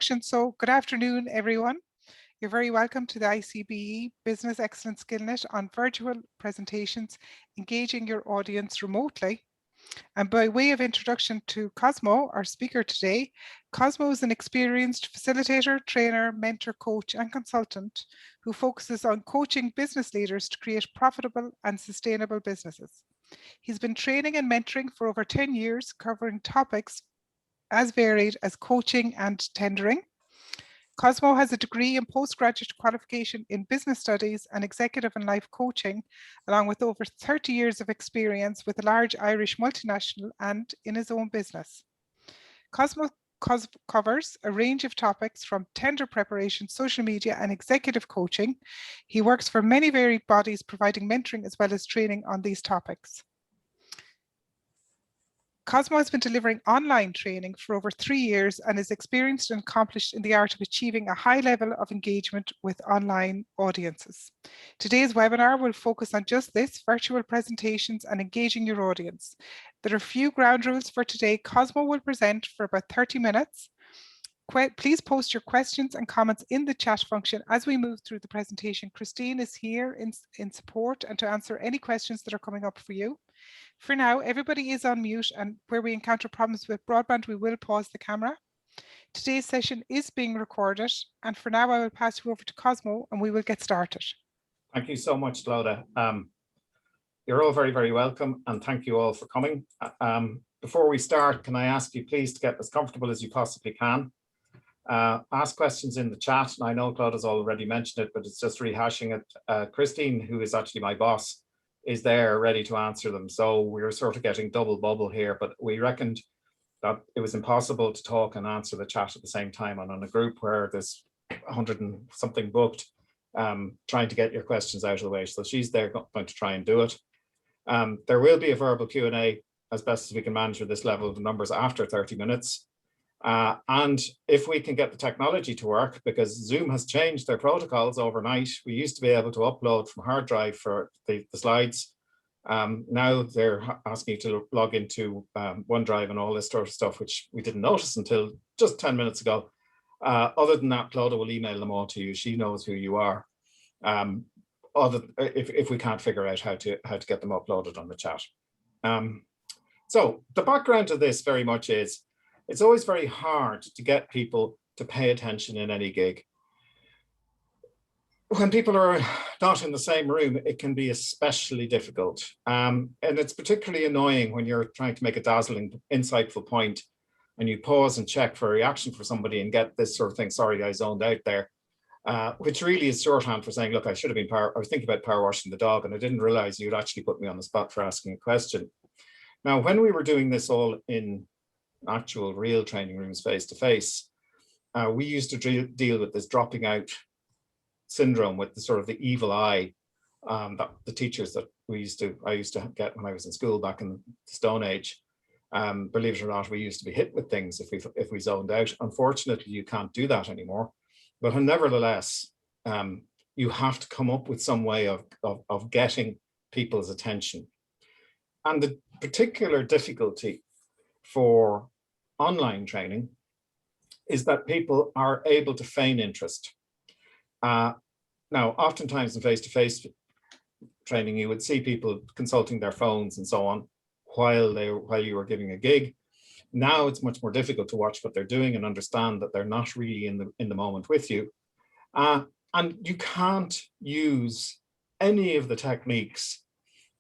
So good afternoon, everyone. You're very welcome to the ICBE Business Excellence SkillNet on virtual presentations, engaging your audience remotely. And by way of introduction to Cosmo, our speaker today, Cosmo is an experienced facilitator, trainer, mentor, coach, and consultant who focuses on coaching business leaders to create profitable and sustainable businesses. He's been training and mentoring for over 10 years, covering topics as varied as coaching and tendering. Cosmo has a degree and postgraduate qualification in business studies and executive and life coaching, along with over 30 years of experience with a large Irish multinational and in his own business. Cosmo covers a range of topics from tender preparation, social media, and executive coaching. He works for many varied bodies, providing mentoring as well as training on these topics. Cosmo has been delivering online training for over 3 years and is experienced and accomplished in the art of achieving a high level of engagement with online audiences. Today's webinar will focus on just this, virtual presentations and engaging your audience. There are a few ground rules for today. Cosmo will present for about 30 minutes. Please post your questions and comments in the chat function as we move through the presentation. Christine is here in support and to answer any questions that are coming up for you. For now, everybody is on mute, and where we encounter problems with broadband, we will pause the camera. Today's session is being recorded, and for now, I will pass you over to Cosmo and we will get started. Thank you so much, Clodagh. You're all very, very welcome, and thank you all for coming. Before we start, can I ask you please to get as comfortable as you possibly can? Ask questions in the chat, and I know Clodagh's already mentioned it, but it's just rehashing it. Christine, who is actually my boss, is there ready to answer them. So we're sort of getting double bubble here, but we reckoned that it was impossible to talk and answer the chat at the same time. And on a group where there's 100 and something booked, trying to get your questions out of the way. So she's there going to try and do it. There will be a verbal Q&A as best as we can manage with this level of numbers after 30 minutes. And if we can get the technology to work, because Zoom has changed their protocols overnight. We used to be able to upload from hard drive for the slides. Now they're asking you to log into OneDrive and all this sort of stuff, which we didn't notice until just 10 minutes ago. Other than that, Clodagh will email them all to you. She knows who you are. If we can't figure out how to get them uploaded on the chat. So the background to this very much is, it's always very hard to get people to pay attention in any gig. When people are not in the same room, it can be especially difficult. And it's particularly annoying when you're trying to make a dazzling, insightful point and you pause and check for a reaction for somebody and get this sort of thing, sorry, I zoned out there, which really is shorthand for saying, look, I should have been I was thinking about power washing the dog and I didn't realize you'd actually put me on the spot for asking a question. Now, when we were doing this all in actual real training rooms face to face, we used to deal with this dropping out syndrome with the sort of the evil eye that the teachers that I used to get when I was in school back in the Stone Age. Believe it or not, we used to be hit with things if we zoned out. Unfortunately, you can't do that anymore. But nevertheless, you have to come up with some way of getting people's attention. And the particular difficulty for online training is that people are able to feign interest. Now, oftentimes in face-to-face training, you would see people consulting their phones and so on while you were giving a gig. Now it's much more difficult to watch what they're doing and understand that they're not really in the moment with you. And you can't use any of the techniques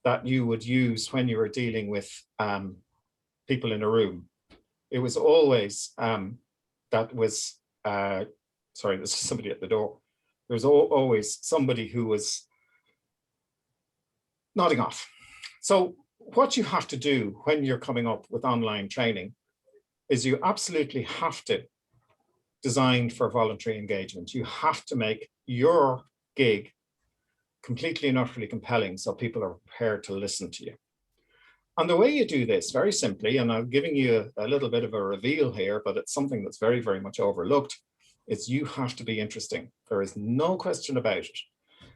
that you would use when you were dealing with people in a room. It was always, sorry, there's somebody at the door. There was always somebody who was nodding off. So what you have to do when you're coming up with online training is you absolutely have to design for voluntary engagement. You have to make your gig completely and utterly compelling so people are prepared to listen to you. And the way you do this, very simply, and I'm giving you a little bit of a reveal here, but it's something that's very, very much overlooked, is you have to be interesting. There is no question about it.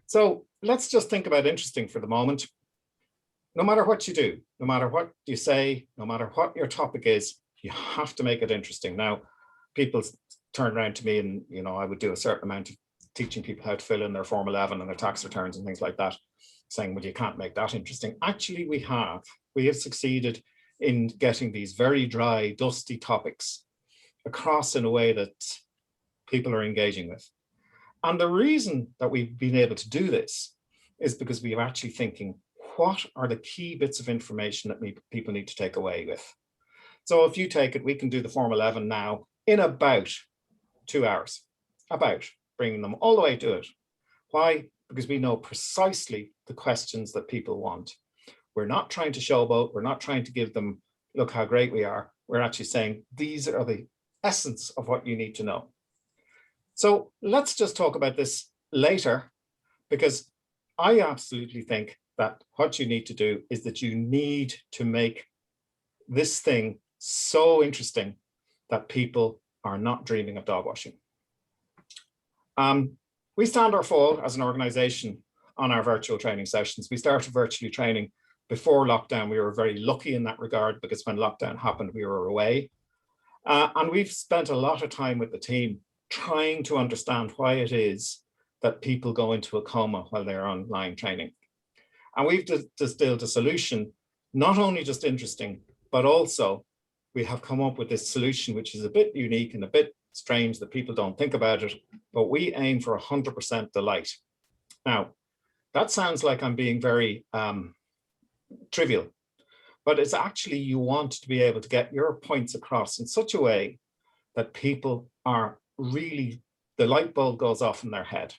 So let's just think about interesting for the moment. No matter what you do, no matter what you say, no matter what your topic is, you have to make it interesting. Now, people turn around to me and, you know, I would do a certain amount of teaching people how to fill in their Form 11 and their tax returns and things like that, saying, well, you can't make that interesting. Actually, we have succeeded in getting these very dry, dusty topics across in a way that people are engaging with. And the reason that we've been able to do this is because we are actually thinking, what are the key bits of information that people need to take away with? So if you take it, we can do the Form 11 now in about 2 hours, about bringing them all the way to it. Why? Because we know precisely the questions that people want. We're not trying to showboat. We're not trying to give them, look how great we are. We're actually saying, these are the essence of what you need to know. So let's just talk about this later, because I absolutely think that what you need to do is that you need to make this thing so interesting that people are not dreaming of dog washing. We stand or fall as an organization on our virtual training sessions. We started virtually training before lockdown. We were very lucky in that regard, because when lockdown happened, we were away. And we've spent a lot of time with the team trying to understand why it is that people go into a coma while they're online training. And we've distilled a solution, not only just interesting, but also we have come up with this solution, which is a bit unique and a bit strange that people don't think about it, but we aim for 100% delight. Now, that sounds like I'm being very trivial, but it's actually, you want to be able to get your points across in such a way that people are really, the light bulb goes off in their head.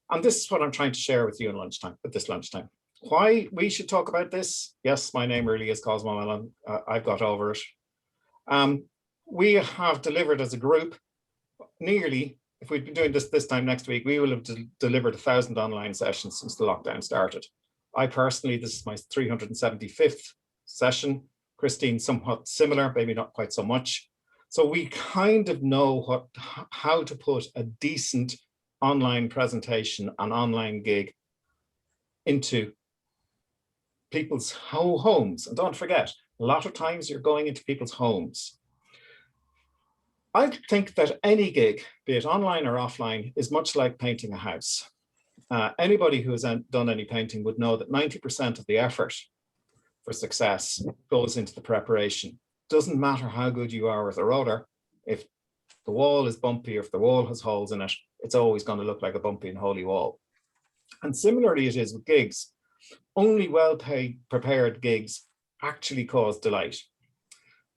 And this is what I'm trying to share with you at this lunchtime. Why we should talk about this? Yes, my name really is Cosmo Melon. I've got over it. We have delivered as a group nearly, if we'd been doing this time next week, we will have delivered 1,000 online sessions since the lockdown started. I personally, this is my 375th session. Christine, somewhat similar, maybe not quite so much. So we kind of know how to put a decent online presentation, an online gig into people's homes. And don't forget, a lot of times you're going into people's homes. I think that any gig, be it online or offline, is much like painting a house. Anybody who has done any painting would know that 90% of the effort for success goes into the preparation. Doesn't matter how good you are with a roller, if the wall is bumpy, if the wall has holes in it, it's always going to look like a bumpy and holy wall. And similarly it is with gigs. Only well-paid, prepared gigs actually cause delight.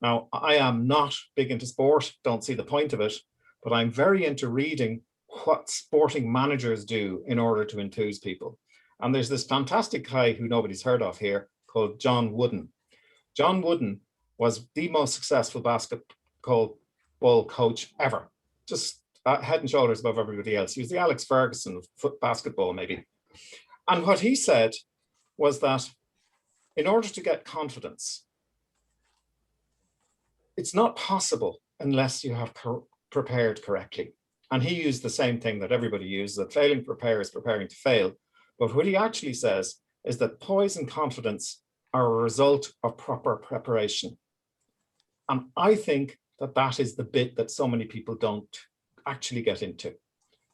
Now, I am not big into sport, don't see the point of it, but I'm very into reading what sporting managers do in order to enthuse people. And there's this fantastic guy who nobody's heard of here called John Wooden. John Wooden was the most successful basketball coach ever, just head and shoulders above everybody else. He was the Alex Ferguson of basketball, maybe. And what he said was that in order to get confidence, it's not possible unless you have prepared correctly. And he used the same thing that everybody uses, that failing to prepare is preparing to fail. But what he actually says is that poise and confidence are a result of proper preparation. And I think that that is the bit that so many people don't actually get into.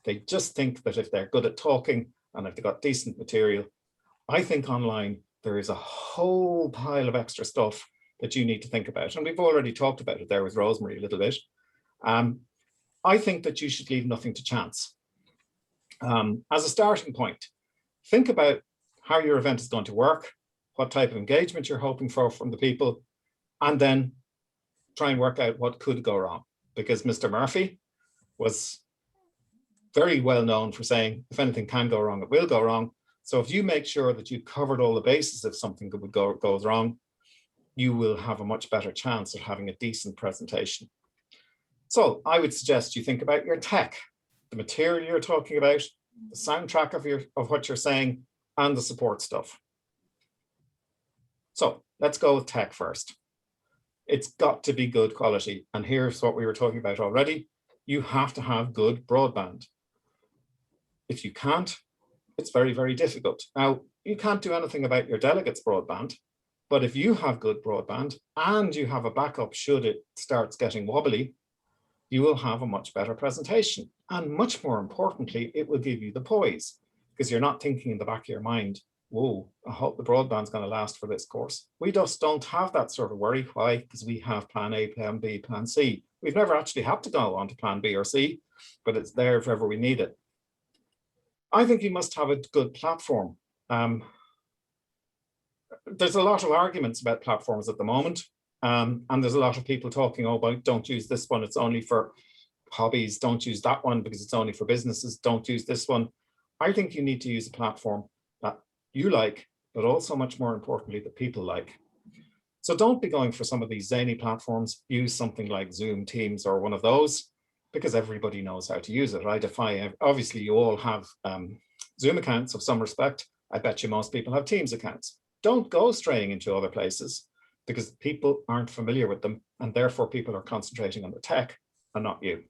They just think that if they're good at talking and if they've got decent material, I think online there is a whole pile of extra stuff that you need to think about. And we've already talked about it there with Rosemary a little bit. I think that you should leave nothing to chance. As a starting point, think about how your event is going to work, what type of engagement you're hoping for from the people, and then try and work out what could go wrong. Because Mr. Murphy was very well known for saying, if anything can go wrong, it will go wrong. So if you make sure that you've covered all the bases if something goes wrong, you will have a much better chance of having a decent presentation. So I would suggest you think about your tech, the material you're talking about, the soundtrack of what you're saying, and the support stuff. So let's go with tech first. It's got to be good quality. And here's what we were talking about already. You have to have good broadband. If you can't, it's very, very difficult. Now, you can't do anything about your delegates' broadband, but if you have good broadband and you have a backup should it starts getting wobbly, you will have a much better presentation. And much more importantly, it will give you the poise, because you're not thinking in the back of your mind, whoa, I hope the broadband's going to last for this course. We just don't have that sort of worry. Why? Because we have plan A, plan B, plan C. We've never actually had to go on to plan B or C, but it's there if ever we need it. I think you must have a good platform. There's a lot of arguments about platforms at the moment. And there's a lot of people talking about, don't use this one, it's only for hobbies. Don't use that one because it's only for businesses. Don't use this one. I think you need to use a platform that you like, but also much more importantly, that people like. So don't be going for some of these zany platforms. Use something like Zoom, Teams, or one of those, because everybody knows how to use it. Obviously you all have Zoom accounts of some respect. I bet you most people have Teams accounts. Don't go straying into other places because people aren't familiar with them, and therefore people are concentrating on the tech and not you.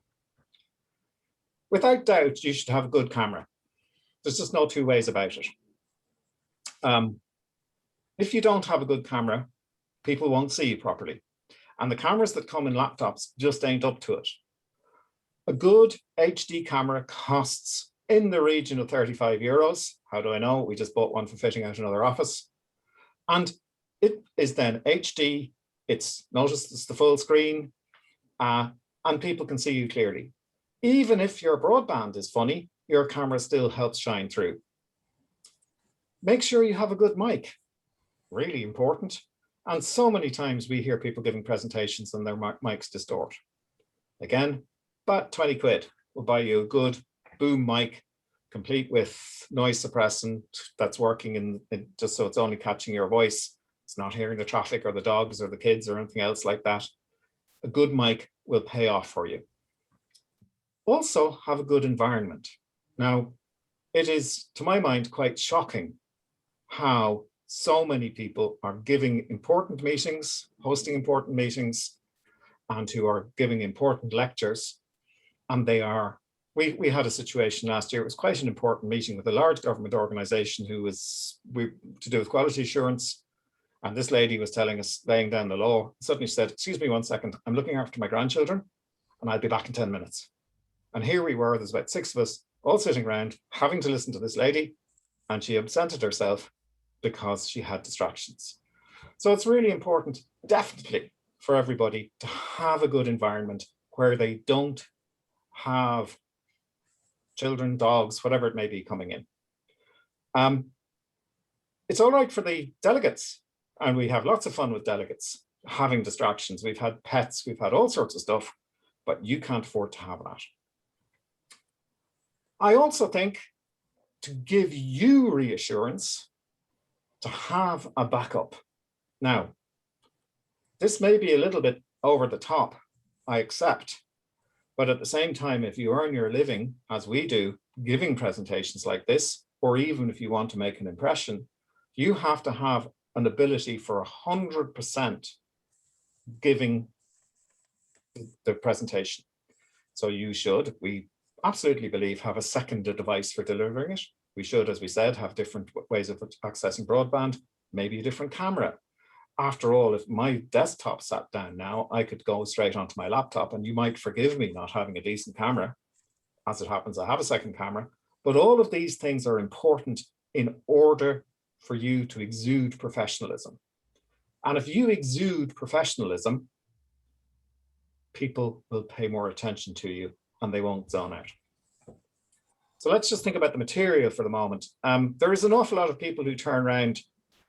Without doubt, you should have a good camera. There's just no two ways about it. If you don't have a good camera, people won't see you properly. And the cameras that come in laptops just ain't up to it. A good HD camera costs in the region of 35 euros. How do I know? We just bought one for fitting out another office. And it is then HD, notice it's the full screen, and people can see you clearly. Even if your broadband is funny, your camera still helps shine through. Make sure you have a good mic, really important. And so many times we hear people giving presentations and their mics distort. Again, about 20 quid will buy you a good boom mic, complete with noise suppressant that's working just so it's only catching your voice. It's not hearing the traffic or the dogs or the kids or anything else like that. A good mic will pay off for you. Also have a good environment. Now, it is, to my mind, quite shocking how so many people are giving important meetings, hosting important meetings, and who are giving important lectures. And we had a situation last year. It was quite an important meeting with a large government organization who was to do with quality assurance. And this lady was telling us, laying down the law, suddenly said, excuse me 1 second, I'm looking after my grandchildren and I'll be back in 10 minutes. And here we were, there's about 6 of us all sitting around having to listen to this lady, and she absented herself because she had distractions. So it's really important, definitely, for everybody to have a good environment where they don't have children, dogs, whatever it may be coming in. It's all right for the delegates, and we have lots of fun with delegates having distractions. We've had pets, we've had all sorts of stuff, but you can't afford to have that. I also think, to give you reassurance, to have a backup. Now, this may be a little bit over the top, I accept, but at the same time, if you earn your living, as we do, giving presentations like this, or even if you want to make an impression, you have to have an ability for 100% giving the presentation. So you should, we absolutely believe, have a second device for delivering it. We should, as we said, have different ways of accessing broadband, maybe a different camera. After all, if my desktop sat down now, I could go straight onto my laptop, and you might forgive me not having a decent camera. As it happens, I have a second camera, but all of these things are important in order for you to exude professionalism. And if you exude professionalism, people will pay more attention to you and they won't zone out. So let's just think about the material for the moment. There is an awful lot of people who turn around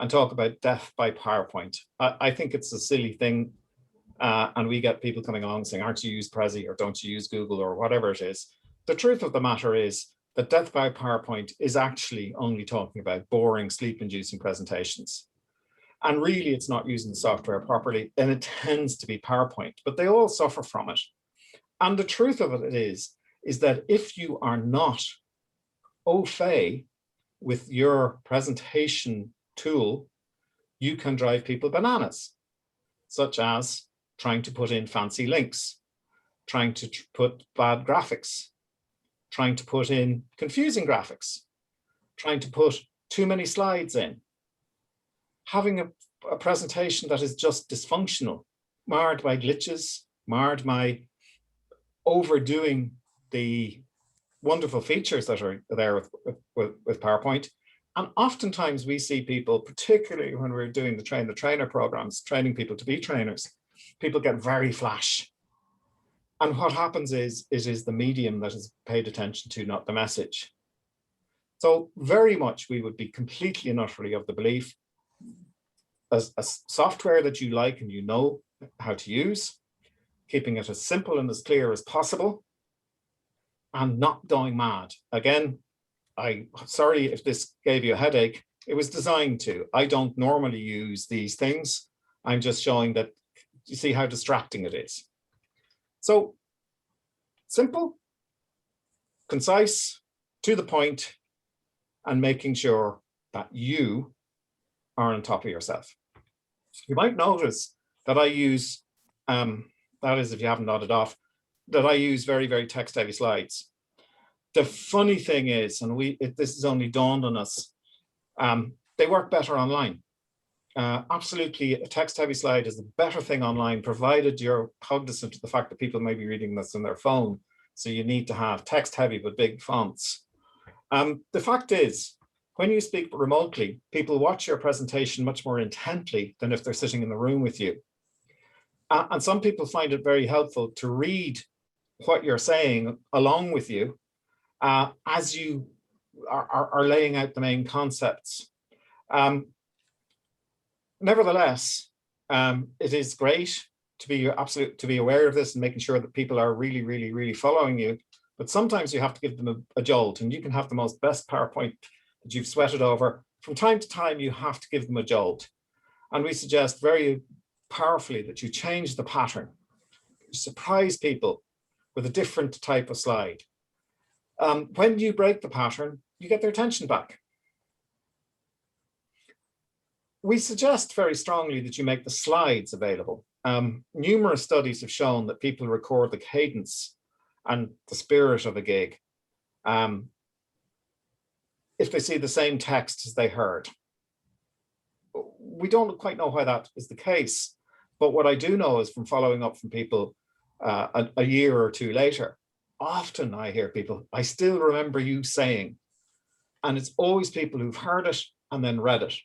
and talk about death by PowerPoint. I think it's a silly thing. And we get people coming along saying, aren't you use Prezi, or don't you use Google, or whatever it is. The truth of the matter is that death by PowerPoint is actually only talking about boring, sleep-inducing presentations. And really, it's not using the software properly, and it tends to be PowerPoint, but they all suffer from it. And the truth of it is that if you are not au fait with your presentation tool, you can drive people bananas, such as trying to put in fancy links, trying to put bad graphics, trying to put in confusing graphics, trying to put too many slides in, having a presentation that is just dysfunctional, marred by glitches, marred by overdoing the wonderful features that are there with PowerPoint. And oftentimes we see people, particularly when we're doing the train the trainer programs, training people to be trainers, people get very flash. And what happens is it is the medium that is paid attention to, not the message. So very much we would be completely and utterly of the belief as a software that you like and you know how to use, keeping it as simple and as clear as possible, and not going mad. Again, I'm sorry if this gave you a headache. It was designed to. I don't normally use these things. I'm just showing that you see how distracting it is. So simple, concise, to the point, and making sure that you are on top of yourself. You might notice that I use, that is if you haven't nodded off, that I use very, very text-heavy slides. The funny thing is, and this has only dawned on us, they work better online. Absolutely, a text-heavy slide is a better thing online, provided you're cognizant of the fact that people may be reading this on their phone. So you need to have text-heavy but big fonts. The fact is, when you speak remotely, people watch your presentation much more intently than if they're sitting in the room with you. And some people find it very helpful to read what you're saying along with you as you are laying out the main concepts. Nevertheless, it is great to be aware of this and making sure that people are really, really, really following you. But sometimes you have to give them a jolt, and you can have the most best PowerPoint that you've sweated over. From time to time, you have to give them a jolt. And we suggest very powerfully that you change the pattern. You surprise people with a different type of slide. When you break the pattern, you get their attention back. We suggest very strongly that you make the slides available. Numerous studies have shown that people record the cadence and the spirit of a gig if they see the same text as they heard. We don't quite know why that is the case, but what I do know is from following up from people a year or two later, often I hear people, I still remember you saying, and it's always people who've heard it and then read it,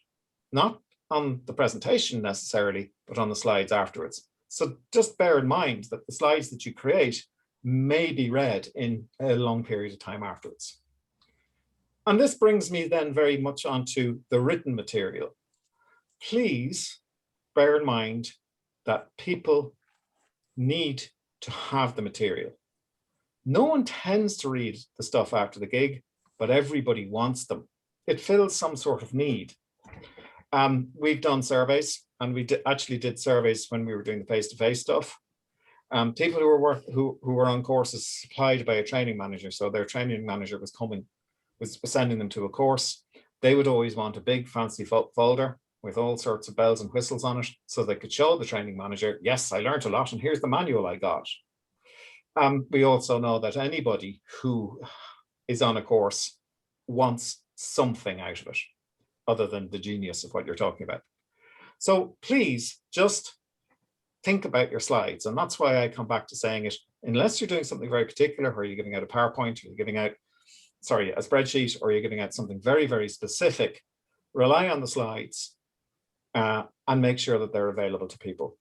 not on the presentation necessarily, but on the slides afterwards. So just bear in mind that the slides that you create may be read in a long period of time afterwards. And this brings me then very much onto the written material. Please bear in mind that people need to have the material. No one tends to read the stuff after the gig, but everybody wants them. It fills some sort of need. We've done surveys, and we actually did surveys when we were doing the face-to-face stuff. People who were on courses supplied by a training manager, so their training manager was sending them to a course. They would always want a big fancy folder with all sorts of bells and whistles on it, so they could show the training manager, yes, I learned a lot, and here's the manual I got. We also know that anybody who is on a course wants something out of it, other than the genius of what you're talking about. So please just think about your slides. And that's why I come back to saying it, unless you're doing something very particular, or you're giving out a PowerPoint, or you're giving out, sorry, a spreadsheet, or you're giving out something very, very specific, rely on the slides and make sure that they're available to people.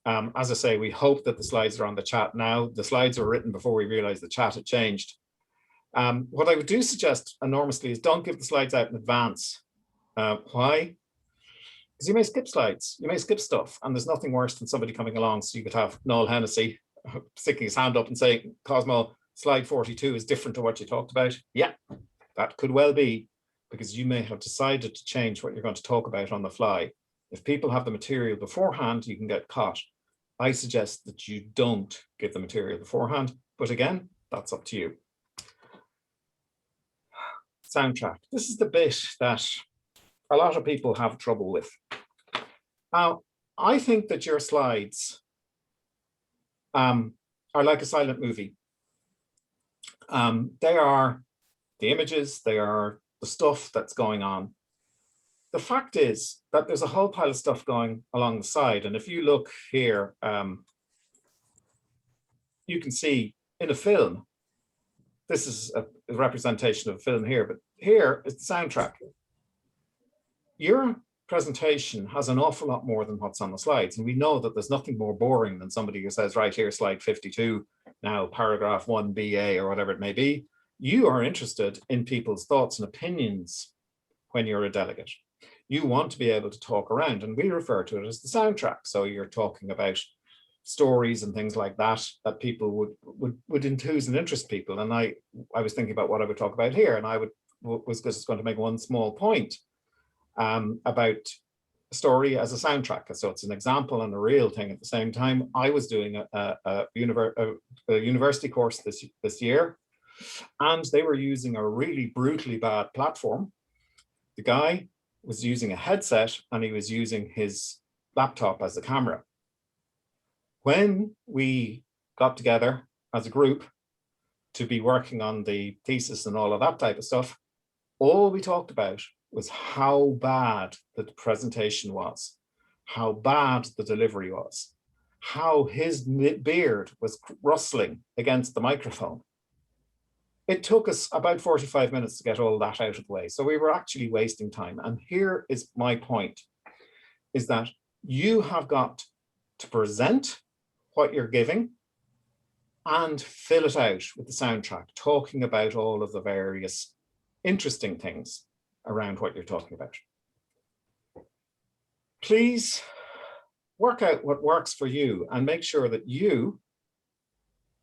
As I say, we hope that the slides are on the chat now. The slides were written before we realized the chat had changed. What I would do suggest enormously is don't give the slides out in advance. Why? Because you may skip slides, you may skip stuff, and there's nothing worse than somebody coming along. So you could have Noel Hennessy sticking his hand up and saying, Cosmo, slide 42 is different to what you talked about. Yeah, that could well be, because you may have decided to change what you're going to talk about on the fly. If people have the material beforehand, you can get caught. I suggest that you don't give the material beforehand, but again, that's up to you. Soundtrack. This is the bit that a lot of people have trouble with. Now, I think that your slides are like a silent movie. They are the images, they are the stuff that's going on. The fact is that there's a whole pile of stuff going along the side. And if you look here, you can see in a film, this is a representation of a film here, but here is the soundtrack. Your presentation has an awful lot more than what's on the slides. And we know that there's nothing more boring than somebody who says, right here, slide 52, now paragraph 1BA or whatever it may be. You are interested in people's thoughts and opinions when you're a delegate. You want to be able to talk around, and we refer to it as the soundtrack. So you're talking about stories and things like that that people would enthuse and interest people. And I was thinking about what I would talk about here, and I was just going to make one small point about a story as a soundtrack. So it's an example and a real thing at the same time. I was doing a university course this year, and they were using a really brutally bad platform. The guy was using a headset and he was using his laptop as a camera. When we got together as a group to be working on the thesis and all of that type of stuff, all we talked about was how bad the presentation was, how bad the delivery was, how his beard was rustling against the microphone. It took us about 45 minutes to get all that out of the way. So we were actually wasting time. And here is my point, is that you have got to present what you're giving and fill it out with the soundtrack, talking about all of the various interesting things around what you're talking about. Please work out what works for you and make sure that you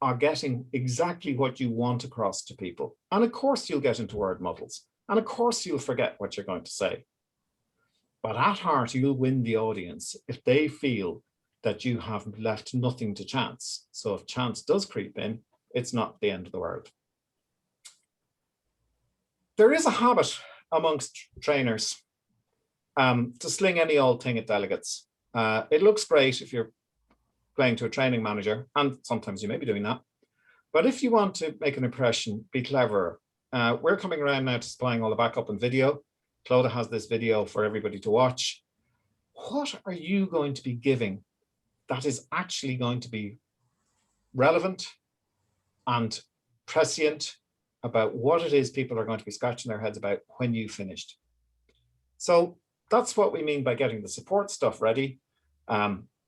are getting exactly what you want across to people. And of course you'll get into word muddles, and of course you'll forget what you're going to say. But at heart, you'll win the audience if they feel that you have left nothing to chance. So if chance does creep in, it's not the end of the world. There is a habit amongst trainers to sling any old thing at delegates. It looks great if you're playing to a training manager, and sometimes you may be doing that. But if you want to make an impression, be clever. We're coming around now to supplying all the backup and video. Clodagh has this video for everybody to watch. What are you going to be giving that is actually going to be relevant and prescient about what it is people are going to be scratching their heads about when you finished? So that's what we mean by getting the support stuff ready.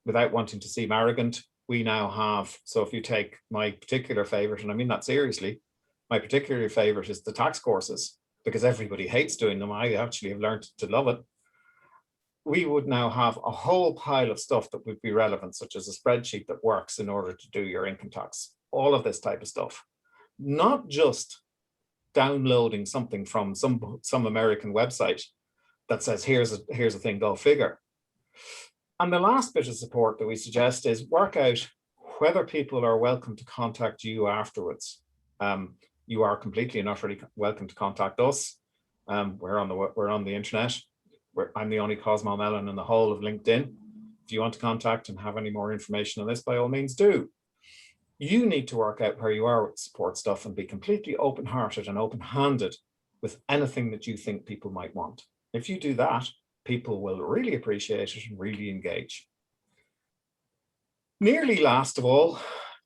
Without wanting to seem arrogant, we now have, so if you take my particular favorite, and I mean that seriously, my particular favorite is the tax courses, because everybody hates doing them. I actually have learned to love it. We would now have a whole pile of stuff that would be relevant, such as a spreadsheet that works in order to do your income tax, all of this type of stuff. Not just downloading something from some American website that says, here's a thing, go figure. And the last bit of support that we suggest is work out whether people are welcome to contact you afterwards. You are completely and utterly welcome to contact us. We're on the internet. I'm the only Cosmo Melon in the whole of LinkedIn. If you want to contact and have any more information on this, by all means do. You need to work out where you are with support stuff and be completely open-hearted and open-handed with anything that you think people might want. If you do that, people will really appreciate it and really engage. Nearly last of all,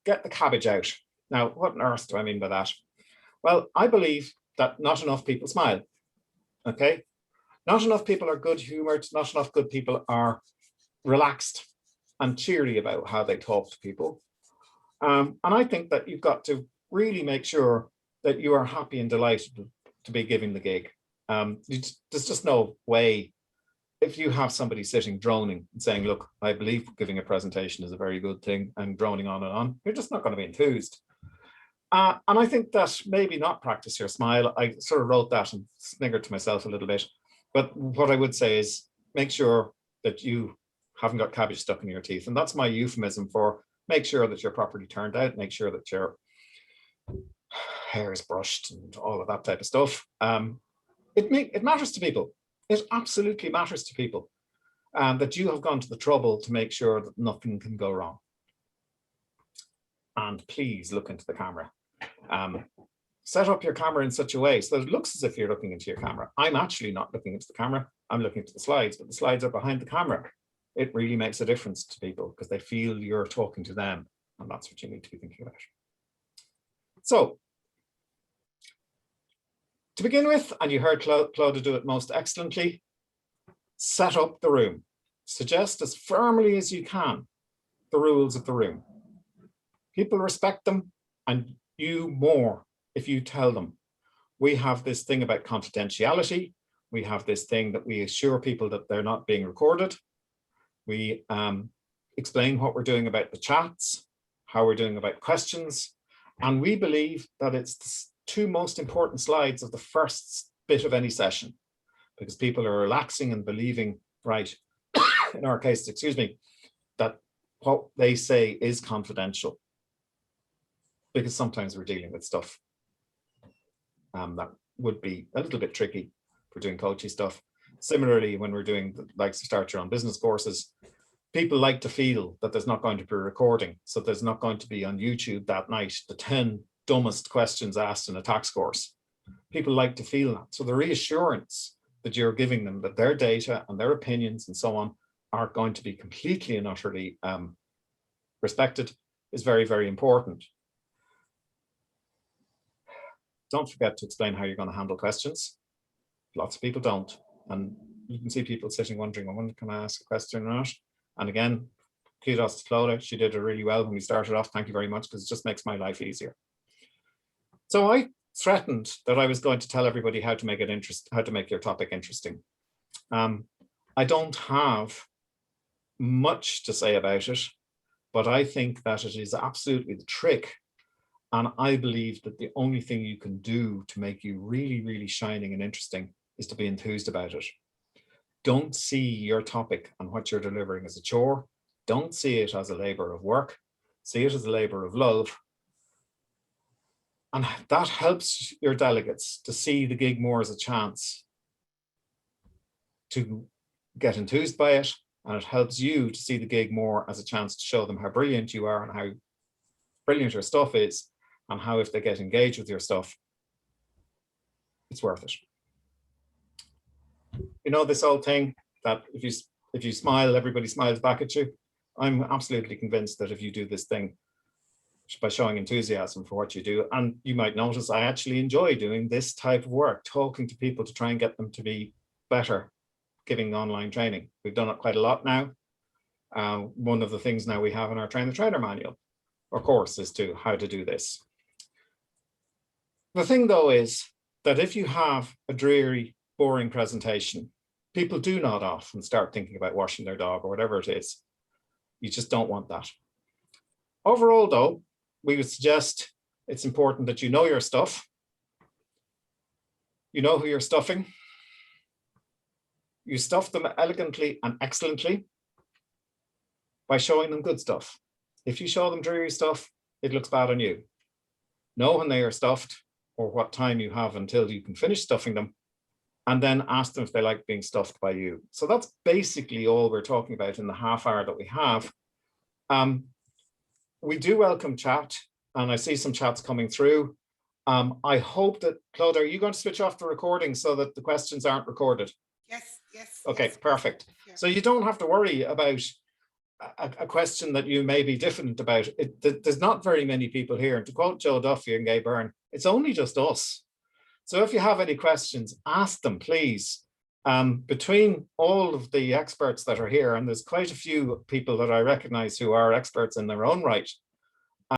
get the cabbage out. Now, what on earth do I mean by that? Well, I believe that not enough people smile, okay? Not enough people are good humored, not enough good people are relaxed and cheery about how they talk to people. And I think that you've got to really make sure that you are happy and delighted to be giving the gig. There's just no way, if you have somebody sitting droning and saying, look, I believe giving a presentation is a very good thing, and droning on, you're just not going to be enthused. And I think that maybe not practice your smile. I sort of wrote that and sniggered to myself a little bit. But what I would say is make sure that you haven't got cabbage stuck in your teeth. And that's my euphemism for make sure that you're properly turned out, make sure that your hair is brushed and all of that type of stuff. It matters to people. It absolutely matters to people that you have gone to the trouble to make sure that nothing can go wrong. And please look into the camera. Set up your camera in such a way so that it looks as if you're looking into your camera. I'm actually not looking into the camera. I'm looking into the slides, but the slides are behind the camera. It really makes a difference to people because they feel you're talking to them, and that's what you need to be thinking about. So to begin with, and you heard Claudia do it most excellently, set up the room. Suggest as firmly as you can the rules of the room. People respect them, and you more if you tell them. We have this thing about confidentiality. We have this thing that we assure people that they're not being recorded. We explain what we're doing about the chats, how we're doing about questions. And we believe that it's the two most important slides of the first bit of any session, because people are relaxing and believing, right, in our case, excuse me, that what they say is confidential, because sometimes we're dealing with stuff that would be a little bit tricky for doing coaching stuff. Similarly, when we're doing like start your own business courses, people like to feel that there's not going to be a recording. So there's not going to be on YouTube that night the 10 dumbest questions asked in a tax course. People like to feel that. So the reassurance that you're giving them that their data and their opinions and so on are going to be completely and utterly respected is very, very important. Don't forget to explain how you're going to handle questions. Lots of people don't. And you can see people sitting wondering, well, when can I ask a question or not? And again, kudos to Claudia. She did it really well when we started off. Thank you very much, because it just makes my life easier. So I threatened that I was going to tell everybody how to make it how to make your topic interesting. I don't have much to say about it, but I think that it is absolutely the trick. And I believe that the only thing you can do to make you really, really shining and interesting is to be enthused about it. Don't see your topic and what you're delivering as a chore. Don't see it as a labor of work. See it as a labor of love. And that helps your delegates to see the gig more as a chance to get enthused by it. And it helps you to see the gig more as a chance to show them how brilliant you are and how brilliant your stuff is, and how if they get engaged with your stuff, it's worth it. You know, this old thing that if you smile, everybody smiles back at you. I'm absolutely convinced that if you do this thing by showing enthusiasm for what you do, and you might notice I actually enjoy doing this type of work, talking to people to try and get them to be better, giving online training. We've done it quite a lot now. One of the things now we have in our Train the Trainer manual or course is to how to do this. The thing though is that if you have a dreary, boring presentation, people do nod off and start thinking about washing their dog or whatever it is. You just don't want that. Overall though, we would suggest it's important that you know your stuff. You know who you're stuffing. You stuff them elegantly and excellently by showing them good stuff. If you show them dreary stuff, it looks bad on you. Know when they are stuffed or what time you have until you can finish stuffing them, and then ask them if they like being stuffed by you. So that's basically all we're talking about in the half hour that we have. We do welcome chat, and I see some chats coming through. I hope that, Claude, are you going to switch off the recording so that the questions aren't recorded? Yes, yes. Okay, yes. perfect. Yeah. So you don't have to worry about a question that you may be diffident about. There's not very many people here. And to quote Joe Duffy and Gay Byrne, it's only just us. So if you have any questions, ask them, please. Between all of the experts that are here, and there's quite a few people that I recognize who are experts in their own right,